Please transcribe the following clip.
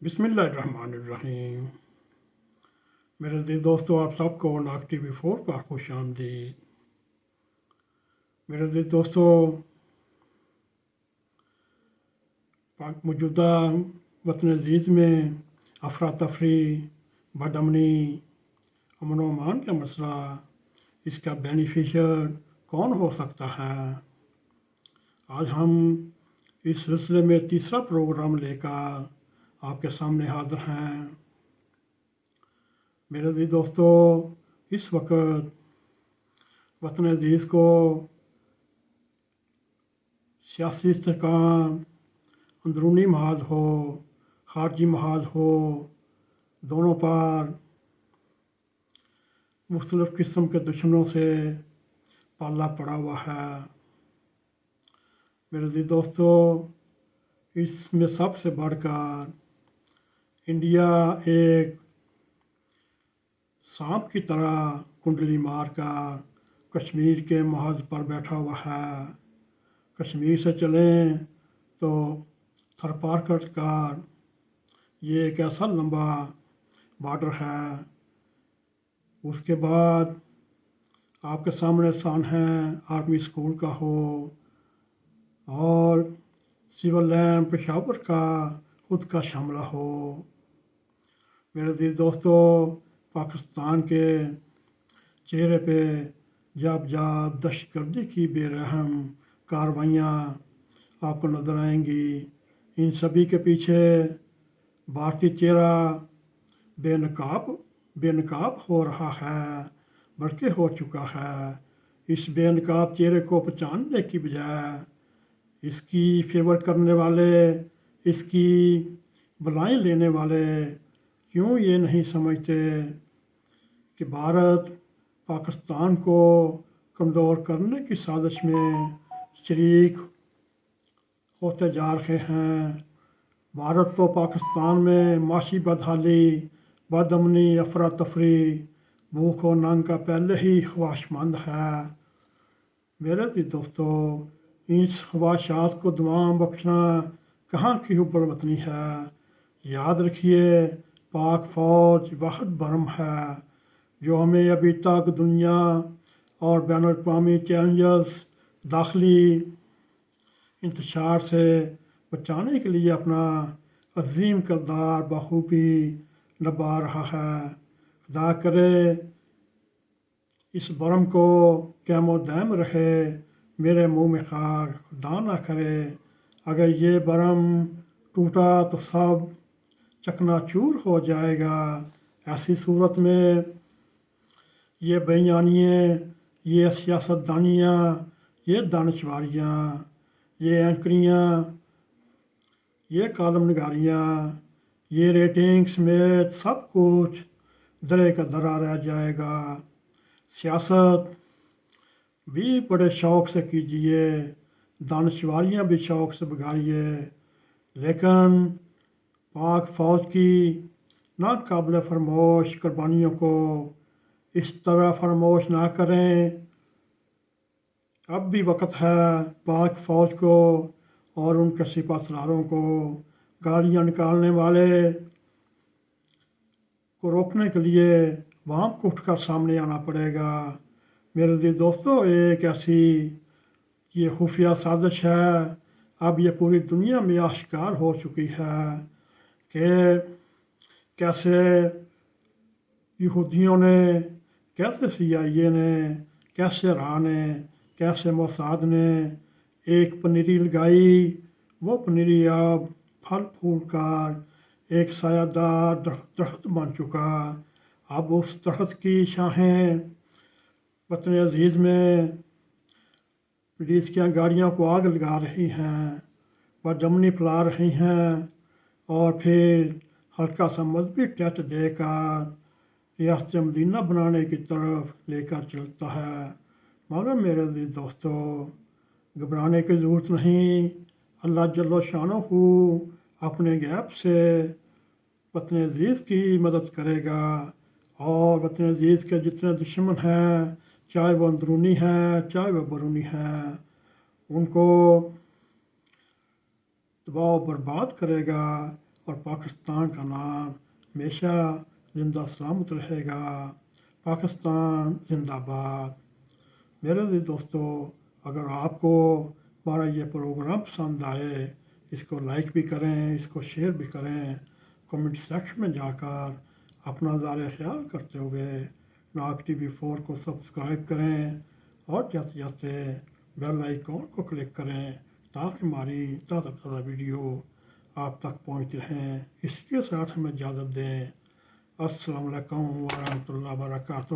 बिस्मिल्लाहिर्रहमानिर्रहीम। मेरे अज़ीज़ दोस्तों, आप सबको नाग TV4 पर खुश आमदीद। मेरे अज़ीज़ दोस्तों, मौजूदा वतन अज़ीज़ में अफरा तफरी, बदअमनी, अमन व अमान का मसला, इसका बेनिफिशियर कौन हो सकता है। आज हम इस सिलसिले में तीसरा प्रोग्राम लेकर आपके सामने हाज़िर हैं। मेरे अज़ीज़ दोस्तों, इस वक्त वतन अज़ीज़ को सियासी इस्तेहकाम, अंदरूनी महाज हो, खारजी महाज हो, दोनों पर मुख्तलिफ़ किस्म के दुश्मनों से पाला पड़ा हुआ है। मेरे अज़ीज़ दोस्तों, इसमें सबसे बढ़कर इंडिया एक सांप की तरह कुंडली मार कर कश्मीर के महाज पर बैठा हुआ है। कश्मीर से चलें तो थरपार कर ये एक ऐसा लंबा बॉर्डर है। उसके बाद आपके सामने स्थान है आर्मी स्कूल का हो और सिविल लाइन पेशावर का खुद का शामला हो। मेरे अज़ीज़ दोस्तों, पाकिस्तान के चेहरे पे जब जब दहशतगर्दी की बेरहम कार्रवाइयाँ आपको नज़र आएंगी, इन सभी के पीछे भारतीय चेहरा बेनकाब हो रहा है, बल्कि हो चुका है। इस बेनकाब चेहरे को पहचानने की बजाय इसकी फेवर करने वाले, इसकी बलाएँ लेने वाले क्यों ये नहीं समझते कि भारत पाकिस्तान को कमज़ोर करने की साजिश में शरीक होते जा रहे हैं। भारत तो पाकिस्तान में माशी बदहाली, बदअमनी, अफरा तफरी, भूख और नंग का पहले ही ख्वाहिशमंद है। मेरे भी दोस्तों, इस ख्वाहिशात को दुआम बख्शना कहाँ की हुब्बल वतनी है। याद रखिए, पाक फ़ौज वाहिद बरम है जो हमें अभी तक दुनिया और बैन अवी चैलेंजर्स, दाखिली इंतशार से बचाने के लिए अपना अजीम किरदार बखूबी निभा रहा है। खुदा करे इस बरम को क़यामो दायम रहे, मेरे मुँह में खाक खुदा ना करे। अगर ये बरम टूटा तो सब चकनाचूर हो जाएगा। ऐसी सूरत में ये बेईमानियाँ, ये सियासतदानियाँ, ये दानिशवारियाँ, ये एंकरियाँ, ये कॉलम नगारियाँ, ये रेटिंग समेत सब कुछ दरे का दरा रह जाएगा। सियासत भी बड़े शौक़ से कीजिए, दानिशवारियाँ भी शौक़ से बिगाड़िए, लेकिन पाक फ़ौज की नाकाबिल फरमोश कुर्बानियों को इस तरह फरमोश ना करें। अब भी वक्त है पाक फ़ौज को और उनके सिपह सलारों को गालियाँ निकालने वाले को रोकने के लिए वहाँ को उठकर सामने आना पड़ेगा। मेरे दिल दोस्तों, एक ऐसी ये खुफिया साजिश है, अब ये पूरी दुनिया में आश्कार हो चुकी है कि कैसे यहूदियों ने, कैसे CIA ने, कैसे रा ने, कैसे मोसाद ने एक पनीरी लगाई। वो पनीरी अब फल फूल कर एक सायादार दरख्त बन चुका। अब उस दरख्त की शाखें वतन अज़ीज़ में पुलिस की गाड़ियों को आग लगा रही हैं, बदअमनी फैला रही हैं और फिर हल्का सा मजहबी टच देकर रियासत मदीना बनाने की तरफ लेकर चलता है। मगर मेरे अज़ीज़ दोस्तों, घबराने की ज़रूरत नहीं। अल्लाह जल्लो शानहू अपने गैब से वतन अज़ीज़ की मदद करेगा और वतन अज़ीज़ के जितने दुश्मन हैं, चाहे वो अंदरूनी हैं, चाहे वो बैरूनी हैं, उनको तबाह बर्बाद करेगा اور پاکستان کا نام ہمیشہ زندہ سلامت رہے گا۔ پاکستان زندہ باد۔ میرے عزیز دوستو، اگر آپ کو ہمارا یہ پروگرام پسند آئے، اس کو لائک بھی کریں، اس کو شیئر بھی کریں، کمنٹ سیکشن میں جا کر اپنا ظاہر خیال کرتے ہوئے ناگ ٹی وی 4 کو سبسکرائب کریں اور جاتے جاتے بیل آئیکن کو کلک کریں تاکہ ہماری تازہ تازہ ویڈیو آپ تک پہنچ رہیں۔ اس کے ساتھ ہمیں اجازت دیں۔ السلام علیکم ورحمۃ اللہ وبرکاتہ۔